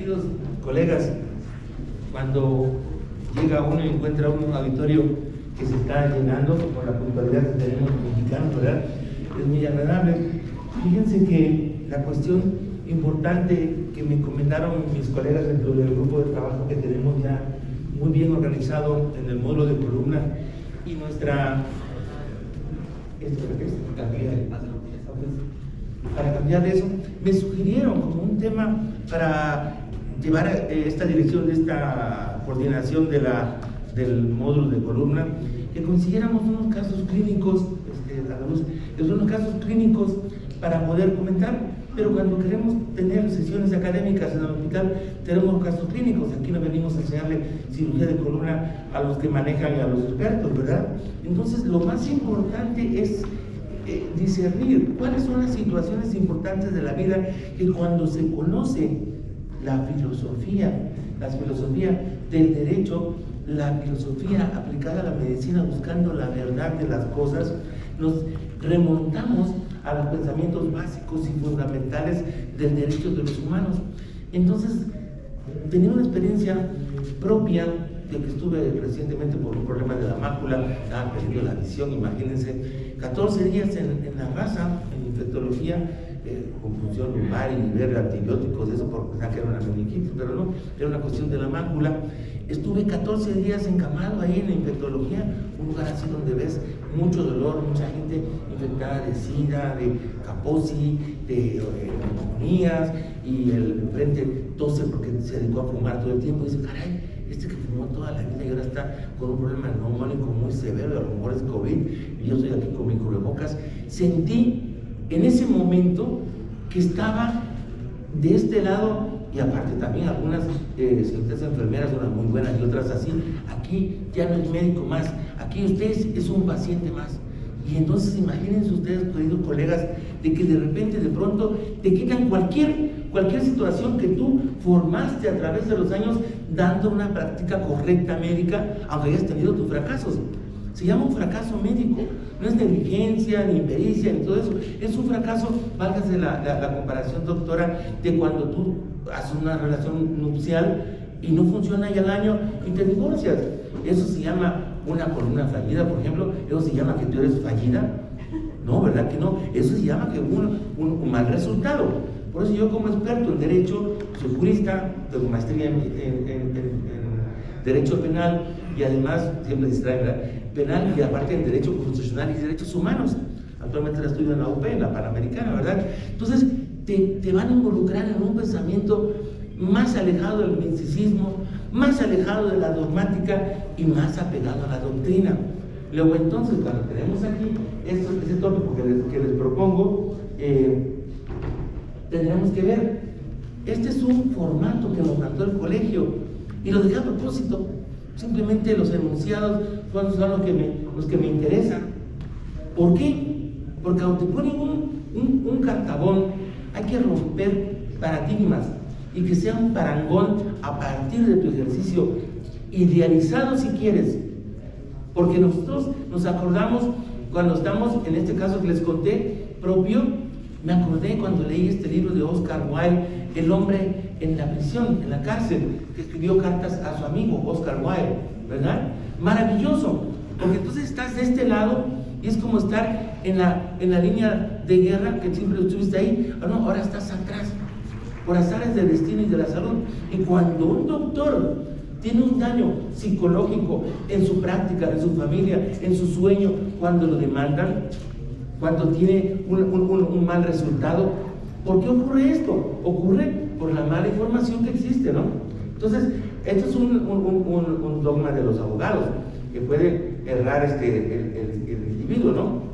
queridos colegas, cuando llega uno y encuentra un auditorio que se está llenando con la puntualidad que tenemos los mexicanos, ¿verdad? Es muy agradable. Fíjense que la cuestión importante que me comentaron mis colegas dentro del grupo de trabajo que tenemos ya muy bien organizado en el módulo de columna y nuestra... Para cambiar eso, me sugirieron como un tema para llevar esta dirección de esta coordinación del módulo de columna, que consiguiéramos unos casos clínicos, unos casos clínicos para poder comentar, pero cuando queremos tener sesiones académicas en el hospital, tenemos casos clínicos. Aquí no venimos a enseñarle cirugía de columna a los que manejan y a los expertos, ¿verdad? Entonces, lo más importante es discernir cuáles son las situaciones importantes de la vida, que cuando se conoce la filosofía del derecho, la filosofía aplicada a la medicina buscando la verdad de las cosas, nos remontamos a los pensamientos básicos y fundamentales del derecho de los humanos. Entonces, tenía una experiencia propia de que estuve recientemente por un problema de la mácula, estaba perdiendo la visión, imagínense, 14 días en la raza, en infectología, con función lumbar y ver antibióticos, eso porque pensaba que era una meningitis, pero no, era una cuestión de la mácula. Estuve 14 días encamado ahí en la infectología, un lugar así donde ves mucho dolor, mucha gente infectada de SIDA, de Kaposi, de neumonías, y el frente tose porque se dedicó a fumar todo el tiempo, y dice, caray, este que fumó toda la vida y ahora está con un problema neumónico muy severo, a lo mejor es COVID, y yo estoy aquí con mi cubrebocas. Sentí en ese momento que estaba de este lado, y aparte también algunas señoritas enfermeras, unas muy buenas y otras así, aquí ya no hay médico más, aquí usted es un paciente más. Y entonces imagínense ustedes, queridos colegas, de que de repente, de pronto, te quitan cualquier situación que tú formaste a través de los años dando una práctica correcta médica, aunque hayas tenido tus fracasos. Se llama un fracaso médico, no es negligencia, ni impericia, ni todo eso. Es un fracaso, válgase la comparación, doctora, de cuando tú haces una relación nupcial y no funciona y al año y te divorcias. Eso se llama una columna fallida, por ejemplo. Eso se llama que tú eres fallida. No, ¿verdad que no? Eso se llama que hubo un mal resultado. Por eso yo, como experto en derecho, soy jurista, tengo maestría en derecho penal y además, siempre distrae, ¿verdad? Penal y aparte en derecho constitucional y derechos humanos. Actualmente la estudio en la UP, en la Panamericana, ¿verdad? Entonces, te van a involucrar en un pensamiento más alejado del misticismo, más alejado de la dogmática y más apegado a la doctrina. Luego entonces, cuando tenemos aquí ese tópico que les propongo, tendremos que ver, este es un formato que nos mandó el colegio y lo dejé a propósito. Simplemente los enunciados son los que me interesan. ¿Por qué? Porque aunque ponen un cartabón, hay que romper paradigmas y que sea un parangón a partir de tu ejercicio idealizado, si quieres. Porque nosotros nos acordamos cuando estamos, en este caso que les conté, propio, me acordé cuando leí este libro de Oscar Wilde, El hombre en la prisión, en la cárcel, que escribió cartas a su amigo Oscar Wilde, ¿verdad? Maravilloso, porque entonces estás de este lado y es como estar en la línea de guerra que siempre estuviste ahí, no, ahora estás atrás, por azares del destino y de la salud. Y cuando un doctor tiene un daño psicológico en su práctica, en su familia, en su sueño, cuando lo demandan, cuando tiene un mal resultado, ¿por qué ocurre esto? Ocurre por la mala información que existe, ¿no? Entonces, esto es un dogma de los abogados, que puede errar el individuo, ¿no?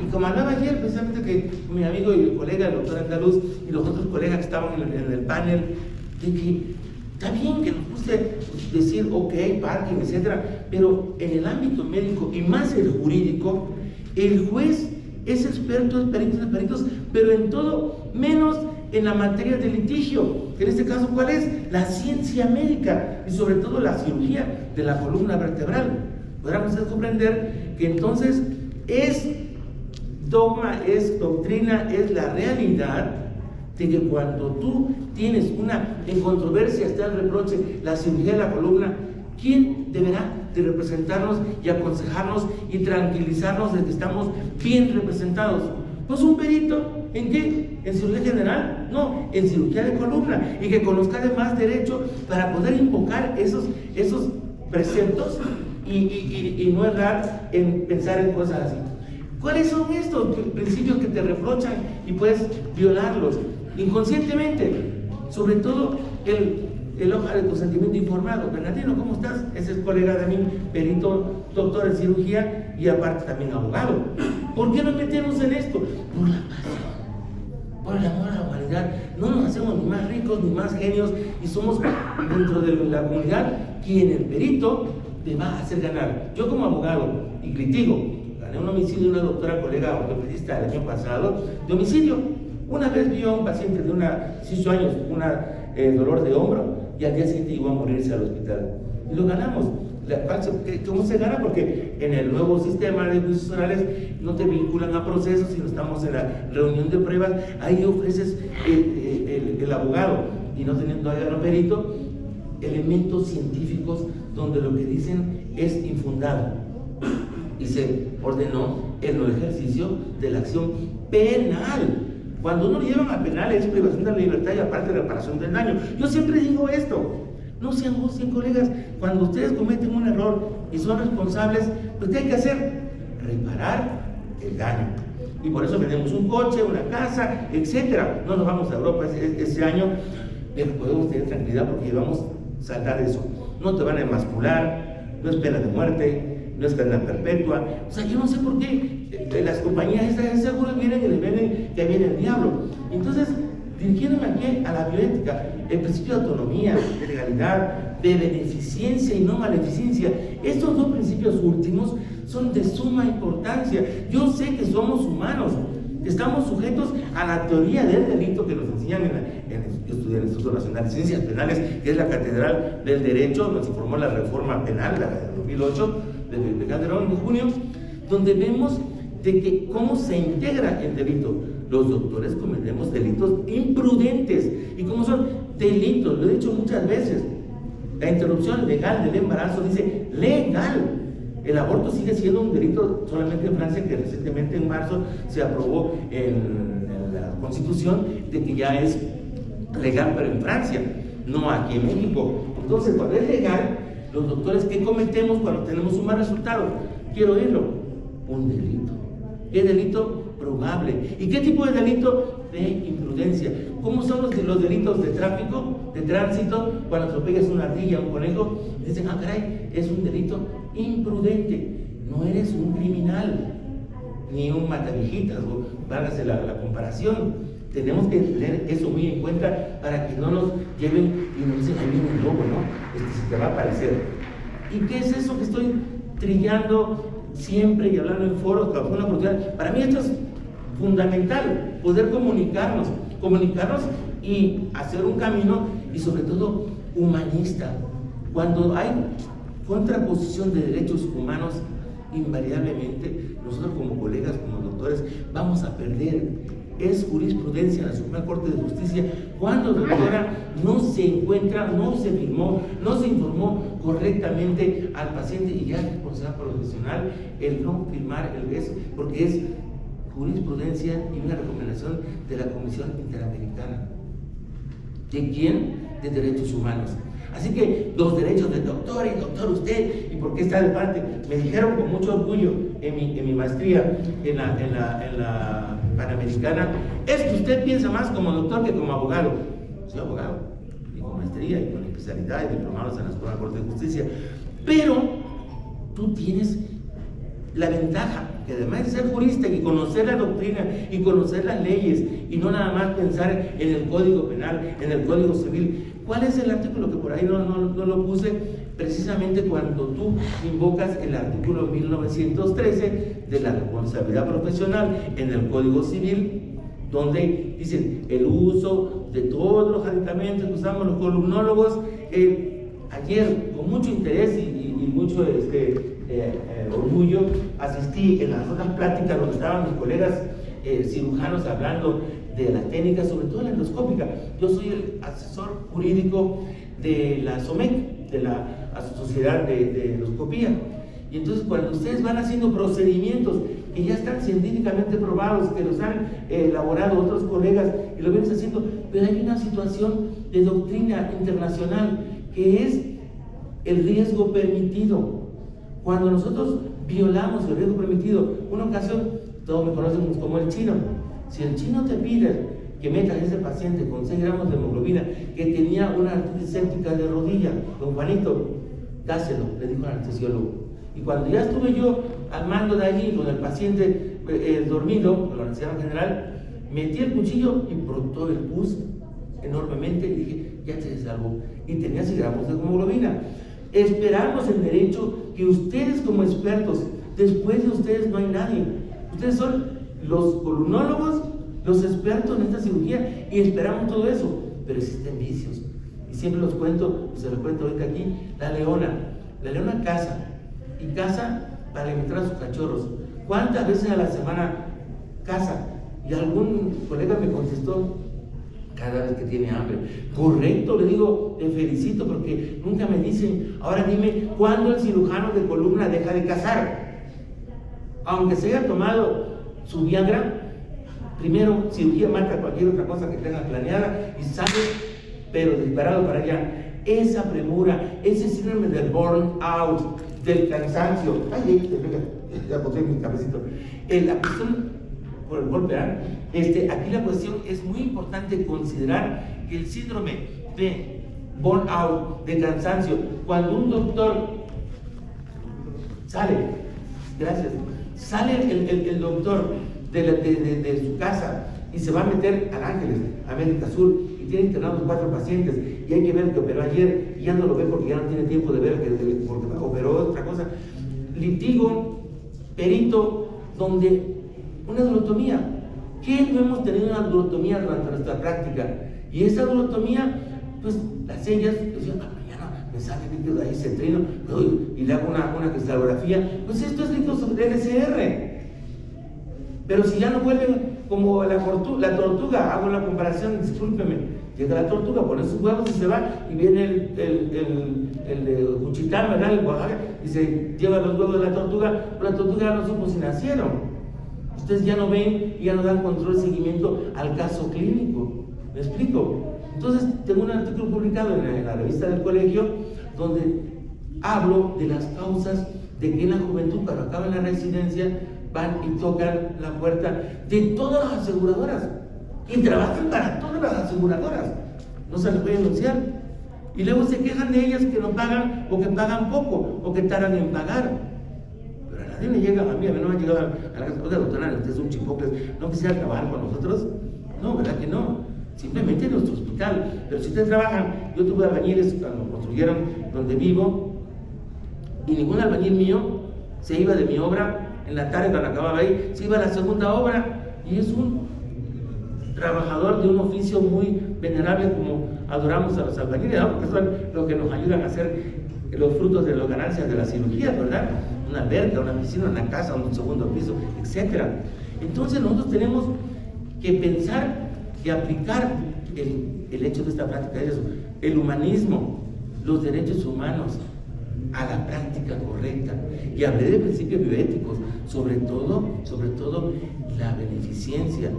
Y como hablaba ayer, precisamente que mi amigo y colega, el doctor Andaluz, y los otros colegas que estaban en el panel, de que está bien que nos guste decir, ok, parking, etcétera, pero en el ámbito médico y más el jurídico, el juez es experto, es perito de peritos, pero en todo menos en la materia de litigio. En este caso, ¿cuál es? La ciencia médica y sobre todo la cirugía de la columna vertebral. Podrán ustedes comprender que entonces es dogma, es doctrina, es la realidad de que cuando tú tienes en controversia está el reproche, la cirugía de la columna, ¿quién deberá de representarnos y aconsejarnos y tranquilizarnos de que estamos bien representados? Pues un perito, ¿en qué? ¿En cirugía general? No, en cirugía de columna, y que conozca además derecho para poder invocar esos preceptos y no errar en pensar en cosas así. ¿Cuáles son estos principios que te reprochan y puedes violarlos inconscientemente? Sobre todo el hoja de consentimiento informado. Bernardino, ¿cómo estás? Ese es colega de mí, perito, doctor en cirugía y aparte también abogado. ¿Por qué nos metemos en esto? Por la pasión, por el amor a la humanidad. No nos hacemos ni más ricos ni más genios, y somos dentro de la comunidad quien el perito te va a hacer ganar. Yo como abogado y litigo, gané un homicidio de una doctora colega ortopedista el año pasado, de homicidio. Una vez vio a un paciente de 18 años, dolor de hombro, y al día siguiente llegó a morirse al hospital. Y lo ganamos. ¿Cómo se gana? Porque en el nuevo sistema de juicios orales no te vinculan a procesos, sino estamos en la reunión de pruebas. Ahí ofreces el abogado, y no teniendo al perito, elementos científicos donde lo que dicen es infundado. Y se ordenó el no ejercicio de la acción penal. Cuando uno lo llevan a penal es privación de la libertad y aparte reparación del daño. Yo siempre digo esto: no se angustien, colegas, cuando ustedes cometen un error y son responsables, pues ¿qué hay que hacer? Reparar el daño. Y por eso vendemos un coche, una casa, etcétera. No nos vamos a Europa ese año, pero podemos tener tranquilidad porque vamos a saltar eso. No te van a emascular, no es pena de muerte, no es cadena perpetua. O sea, yo no sé por qué las compañías estas de seguros vienen y les venden que viene el diablo. Entonces, dirigiéndome aquí a la bioética, el principio de autonomía, de legalidad, de beneficencia y no maleficencia, estos dos principios últimos son de suma importancia. Yo sé que somos humanos, que estamos sujetos a la teoría del delito que nos enseñan yo estudié en el Instituto Nacional de Ciencias Penales, que es la catedral del derecho, nos informó la reforma penal, la de 2008, de Calderón de junio, donde vemos de que cómo se integra el delito. Los doctores cometemos delitos imprudentes. ¿Y cómo son? Delitos, lo he dicho muchas veces. La interrupción legal del embarazo dice legal. El aborto sigue siendo un delito solamente en Francia, que recientemente en marzo se aprobó en la Constitución de que ya es legal, pero en Francia, no aquí en México. Entonces, cuando es legal, los doctores, ¿qué cometemos cuando tenemos un mal resultado? Quiero oírlo. Un delito. ¿Qué delito? Probable. ¿Y qué tipo de delito? De imprudencia. ¿Cómo son los delitos de tráfico, de tránsito? Cuando atropellas una ardilla, un conejo, dicen, ah, caray, es un delito imprudente. No eres un criminal, ni un mataviejitas, o válgase la comparación. Tenemos que tener eso muy en cuenta para que no nos lleven y nos dicen, ahí viene el lobo, ¿no? Se te va a aparecer. ¿Y qué es eso que estoy trillando siempre y hablando en foros, con una oportunidad? Para mí esto es fundamental, poder comunicarnos y hacer un camino, y sobre todo humanista. Cuando hay contraposición de derechos humanos, invariablemente nosotros como colegas, como doctores, vamos a perder. Es jurisprudencia en la Suprema Corte de Justicia cuando, doctora, no se encuentra, no se firmó, no se informó correctamente al paciente, y ya es responsabilidad profesional el no firmar el beso, porque es jurisprudencia y una recomendación de la Comisión Interamericana. ¿De quién? De Derechos Humanos. Así que los derechos del doctor, y doctor usted, ¿y por qué está de parte? Me dijeron con mucho orgullo en mi maestría en la Panamericana, es que usted piensa más como doctor que como abogado. Soy abogado, y con maestría, y con especialidad, y diplomados en la Suprema Corte de Justicia. Pero tú tienes la ventaja, que además de ser jurista y conocer la doctrina y conocer las leyes, y no nada más pensar en el Código Penal, en el Código Civil. ¿Cuál es el artículo que por ahí no lo puse? Precisamente cuando tú invocas el artículo 1913 de la responsabilidad profesional en el Código Civil, donde dicen el uso de todos los aditamentos que usamos los columnólogos. Ayer, con mucho interés y mucho orgullo, asistí en las otras pláticas donde estaban mis colegas cirujanos hablando de la técnica, sobre todo la endoscópica. Yo soy el asesor jurídico de la SOMEC, de la Sociedad de Endoscopía. Y entonces cuando ustedes van haciendo procedimientos que ya están científicamente probados, que los han elaborado otros colegas y lo vienes haciendo, pero hay una situación de doctrina internacional que es el riesgo permitido. Cuando nosotros violamos el riesgo permitido, una ocasión, todos me conocen como el chino. Si el chino te pide que metas a ese paciente con 6 gramos de hemoglobina que tenía una artritis séptica de rodilla, don Juanito, dáselo, le dijo al anestesiólogo. Y cuando ya estuve yo al mando de allí con el paciente dormido, con la anestesiología general, metí el cuchillo y brotó el pus enormemente y dije, ya se salvó. Y tenía 6 gramos de hemoglobina. Esperamos en derecho que ustedes como expertos, después de ustedes no hay nadie. Ustedes son los columnólogos, los expertos en esta cirugía y esperamos todo eso. Pero existen vicios. Y siempre los cuento, se los cuento ahorita aquí, la leona caza. Y caza para alimentar a sus cachorros. ¿Cuántas veces a la semana caza? Y algún colega me contestó, cada vez que tiene hambre. Correcto, le digo, te felicito porque nunca me dicen, ahora dime, ¿cuándo el cirujano de columna deja de cazar? Aunque se haya tomado su Viagra, primero cirugía mata cualquier otra cosa que tenga planeada y sale, pero disparado para allá. Esa premura, ese síndrome del burnout, del cansancio, ya boté mi cabecito, la cuestión por el golpe, aquí la cuestión es muy importante considerar que el síndrome de burnout, de cansancio, cuando un doctor sale, gracias, sale el doctor de su casa y se va a meter al Ángeles, América Sur, y tiene internados 4 pacientes, y hay que ver que operó ayer, y ya no lo ve porque ya no tiene tiempo de ver, porque operó otra cosa. Litigo, perito, donde una durotomía. ¿Qué no hemos tenido una durotomía durante nuestra práctica? Y esa durotomía, pues las ellas, decían, mañana me sale líquido de ahí centrino, y le hago una cristalografía, pues esto es líquido sobre LCR. Pero si ya no vuelven como la tortuga, hago la comparación, discúlpeme, llega la tortuga, pone sus huevos y se va, y viene el Juchitán, ¿verdad? El Oaxaca, y se lleva los huevos de la tortuga, pero la tortuga no supo si nacieron. Ustedes ya no ven y ya no dan control y seguimiento al caso clínico. ¿Me explico? Entonces, tengo un artículo publicado en la revista del colegio donde hablo de las causas de que en la juventud, cuando acaban la residencia, van y tocan la puerta de todas las aseguradoras y trabajan para todas las aseguradoras. No se les puede denunciar. Y luego se quejan de ellas que no pagan o que pagan poco o que tardan en pagar. Pero a nadie le llega, a mí no me ha llegado a la casa, oiga doctora, usted es un chipocles, ¿no quisiera trabajar con nosotros? No, ¿verdad que no? Simplemente en nuestro hospital. Pero si ustedes trabajan, yo tuve albañiles cuando construyeron donde vivo y ningún albañil mío se iba de mi obra en la tarde cuando acababa ahí, se iba a la segunda obra, y es un trabajador de un oficio muy venerable, como adoramos a los albañiles, ¿no? Porque son los que nos ayudan a hacer los frutos de las ganancias de la cirugía, ¿verdad? Una alberca, una piscina, una casa, un segundo piso, etc. Entonces nosotros tenemos que pensar y aplicar el hecho de esta práctica, es eso, el humanismo, los derechos humanos a la práctica correcta. Y hablé de principios bioéticos, sobre todo la beneficencia,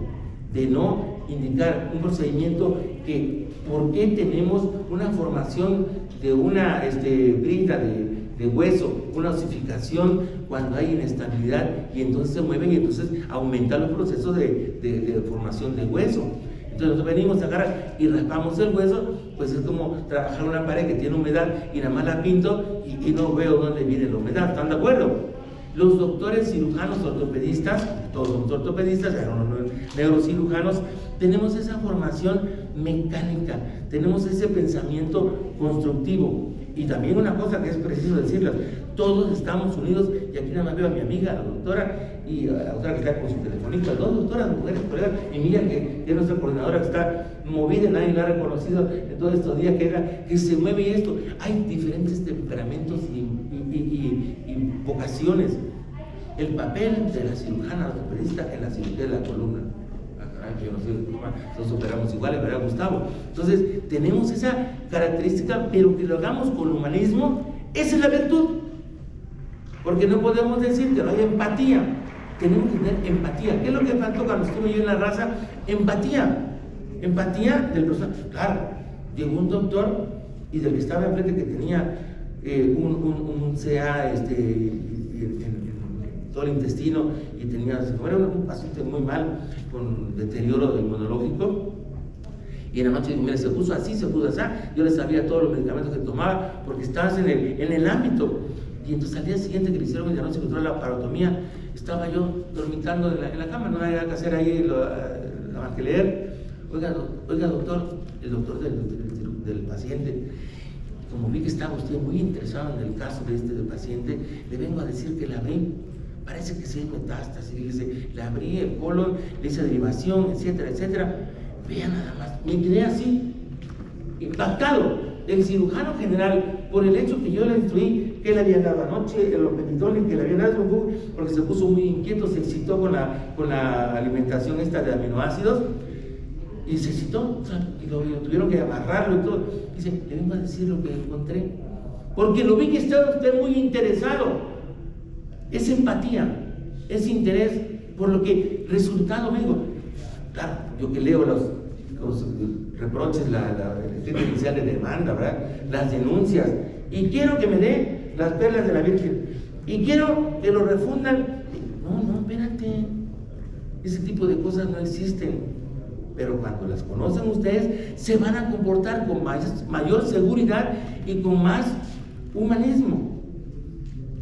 de no indicar un procedimiento que, ¿por qué tenemos una formación de una brida de hueso, una osificación cuando hay inestabilidad y entonces se mueven y entonces aumentan los procesos de formación de hueso? Entonces nosotros venimos a agarrar y raspamos el hueso, pues es como trabajar una pared que tiene humedad y nada más la pinto y no veo dónde viene la humedad. ¿Están de acuerdo? Los doctores cirujanos ortopedistas, todos somos ortopedistas, neurocirujanos, tenemos esa formación mecánica, tenemos ese pensamiento constructivo. Y también una cosa que es preciso decirla, todos estamos unidos, y aquí nada más veo a mi amiga, la doctora, y a la doctora que está con su telefonito, las dos doctoras, mujeres, colegas, y Miriam, que es nuestra coordinadora, que está movida, nadie la ha reconocido en todos estos días, que se mueve esto. Hay diferentes temperamentos y vocaciones. el papel de la cirujana ortopedista en la cirugía de la columna. Yo no sé, nosotros operamos iguales, ¿verdad, Gustavo? Entonces, tenemos esa característica, pero que lo hagamos con humanismo, esa es la virtud. Porque no podemos decir que no hay empatía. Tenemos que tener empatía. ¿Qué es lo que faltó cuando estuve yo en la raza? Empatía. Empatía del personal. Claro, llegó un doctor y del que estaba enfrente que tenía un CA en todo el intestino y tenía, era un paciente muy mal con deterioro del inmunológico, y en la noche digo, mira, se puso así, yo le sabía todos los medicamentos que tomaba porque estabas en el ámbito. Y entonces al día siguiente que le hicieron el diagnóstico de la parotomía, estaba yo dormitando en la cama, no había nada que hacer ahí, nada más que leer. Oiga, doctor, el doctor del paciente, como vi que estaba usted muy interesado en el caso de del paciente, le vengo a decir que la abrí. Parece que sí hay metástasis, dice, le abrí el colon, le hice derivación, etcétera, etcétera. Vea nada más, me quedé así, impactado. El cirujano general, por el hecho que yo le instruí que le había dado anoche, el orpetidol que le había dado, porque se puso muy inquieto, se excitó con la alimentación esta de aminoácidos, y se excitó, o sea, y lo tuvieron que amarrarlo y todo. Dice, le vengo a decir lo que encontré, porque lo vi que estaba usted muy interesado. Es empatía, es interés por lo que resultado me digo. Claro, yo que leo los reproches, el escrito inicial de demanda, ¿verdad? Las denuncias, y quiero que me dé las perlas de la Virgen, y quiero que lo refundan. No, espérate, ese tipo de cosas no existen, pero cuando las conocen ustedes, se van a comportar con mayor seguridad y con más humanismo.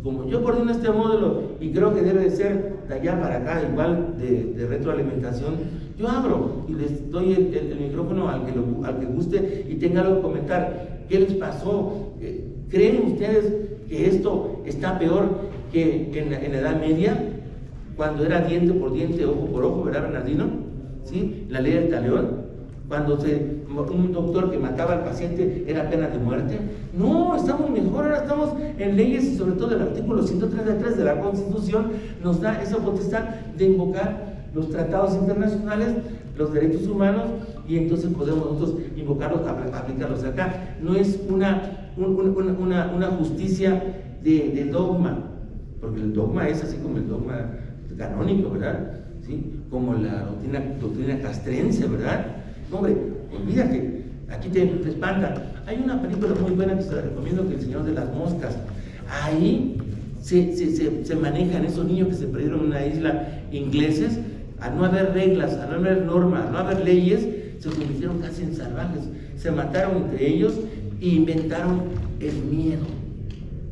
Como yo coordino este módulo y creo que debe de ser de allá para acá, igual de retroalimentación, yo abro y les doy el micrófono al que guste y tenga algo que comentar. ¿Qué les pasó? ¿Creen ustedes que esto está peor que en la Edad Media, cuando era diente por diente, ojo por ojo, ¿verdad, Bernardino? ¿Sí? La ley del talión. Cuando un doctor que mataba al paciente era pena de muerte. No, estamos mejor, ahora estamos en leyes, y sobre todo el artículo 133 de la Constitución nos da esa potestad de invocar los tratados internacionales, los derechos humanos, y entonces podemos nosotros invocarlos, aplicarlos acá. No es una justicia de dogma, porque el dogma es así como el dogma canónico, ¿verdad? ¿Sí? Como la doctrina castrense, ¿verdad? Hombre, olvídate, aquí te espanta. Hay una película muy buena que se la recomiendo, que El Señor de las Moscas. Ahí se manejan esos niños que se perdieron en una isla ingleses. Al no haber reglas, al no haber normas, al no haber leyes, se convirtieron casi en salvajes. Se mataron entre ellos e inventaron el miedo.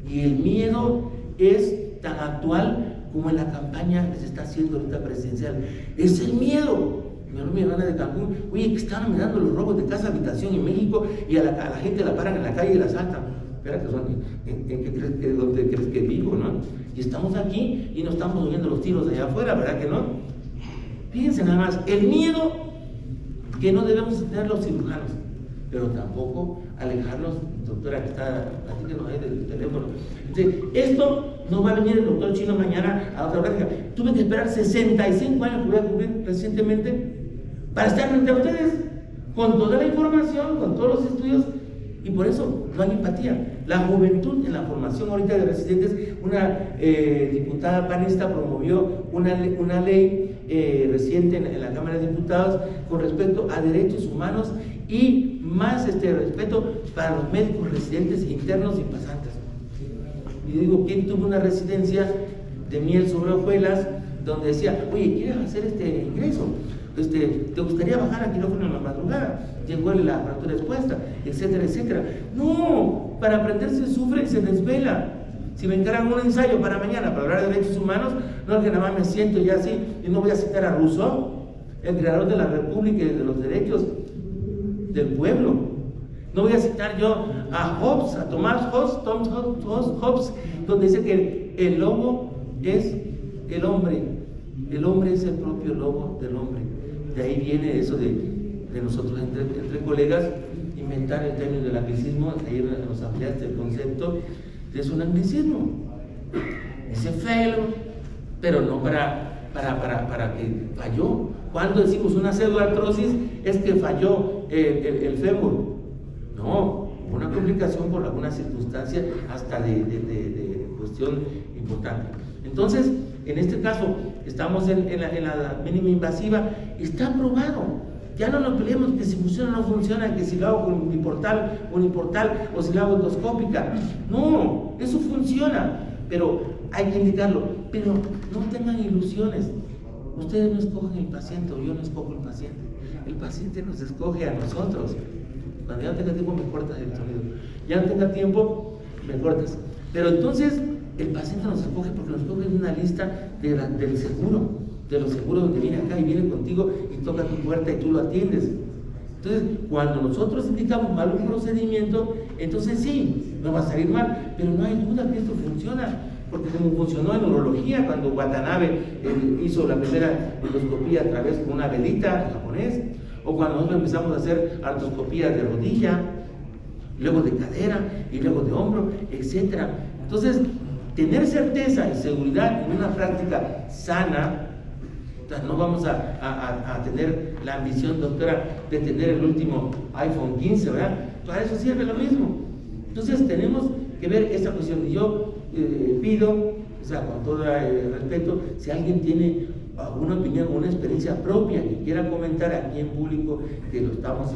Y el miedo es tan actual como en la campaña que se está haciendo ahorita presidencial. Es el miedo. Mi hermana de Cancún, oye, que están mirando los robos de casa habitación en México y a la gente la paran en la calle y la asaltan. Espera, ¿dónde crees que vivo, no? Y estamos aquí y no estamos oyendo los tiros de allá afuera, ¿verdad que no? Fíjense nada más, el miedo que no debemos tener los cirujanos, pero tampoco alejarnos, doctora, que está, platíquenos ahí del teléfono. Entonces, esto no va a venir el doctor chino mañana a otra práctica. Tuve que esperar 65 años que voy a cumplir recientemente para estar frente a ustedes, con toda la información, con todos los estudios, y por eso no hay empatía. La juventud en la formación ahorita de residentes, una diputada panista promovió una ley reciente en la Cámara de Diputados con respecto a derechos humanos y más respeto para los médicos residentes internos y pasantes. Y digo, ¿quién tuvo una residencia de miel sobre hojuelas donde decía, oye, ¿quieres hacer este ingreso? ¿Te gustaría bajar a quirófano en la madrugada? Llegó la fractura expuesta, etcétera, etcétera. No, para aprender se sufre y se desvela. Si me encargan un ensayo para mañana para hablar de derechos humanos, no es que nada más me siento ya así y no voy a citar a Rousseau, el creador de la República y de los derechos del pueblo. No voy a citar yo a Hobbes, a Thomas Hobbes, donde dice que el lobo es el hombre es el propio lobo del hombre. De ahí viene eso de nosotros entre colegas inventar el término del anglicismo. Ayer nos ampliaste el concepto, es un anglicismo. Ese fellow, pero no para que falló. Cuando decimos una pseudoartrosis es que falló el fémur. No, una complicación por alguna circunstancia hasta de cuestión importante. Entonces, en este caso, estamos en la mínima invasiva, está probado. Ya no nos peleemos que si funciona o no funciona, que si lo hago con uniportal o si lo hago endoscópica. No, eso funciona, pero hay que indicarlo. Pero no tengan ilusiones. Ustedes no escogen el paciente o yo no escojo el paciente. El paciente nos escoge a nosotros. Cuando ya no tenga tiempo me cortas el sonido. Ya no tenga tiempo, me cortas. Pero entonces el paciente nos escoge porque nos escoge en una lista del seguro. De los seguros donde viene acá y viene contigo y toca tu puerta y tú lo atiendes. Entonces, cuando nosotros indicamos mal un procedimiento, entonces sí, nos va a salir mal, pero no hay duda que esto funciona, porque como funcionó en urología, cuando Watanabe hizo la primera endoscopía a través de una velita japonés, o cuando nosotros empezamos a hacer artroscopías de rodilla, luego de cadera y luego de hombro, etc. Entonces, tener certeza y seguridad en una práctica sana. No vamos a tener la ambición, doctora, de tener el último iPhone 15, ¿verdad? Para eso sirve lo mismo. Entonces tenemos que ver esta cuestión. Y yo pido, o sea, con todo respeto, si alguien tiene alguna opinión, una experiencia propia que quiera comentar aquí en público, que lo estamos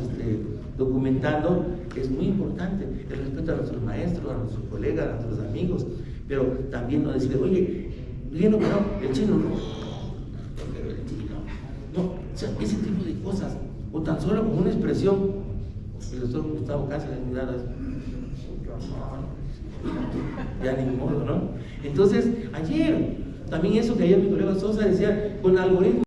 documentando, es muy importante. El respeto a nuestros maestros, a nuestros colegas, a nuestros amigos, pero también no decir, oye, no, el chino no. No, o sea, ese tipo de cosas, o tan solo con una expresión, el doctor Gustavo Cáceres miradas, ya ni modo, ¿no? Entonces, ayer, también eso que ayer mi colega Sosa decía, con algoritmos.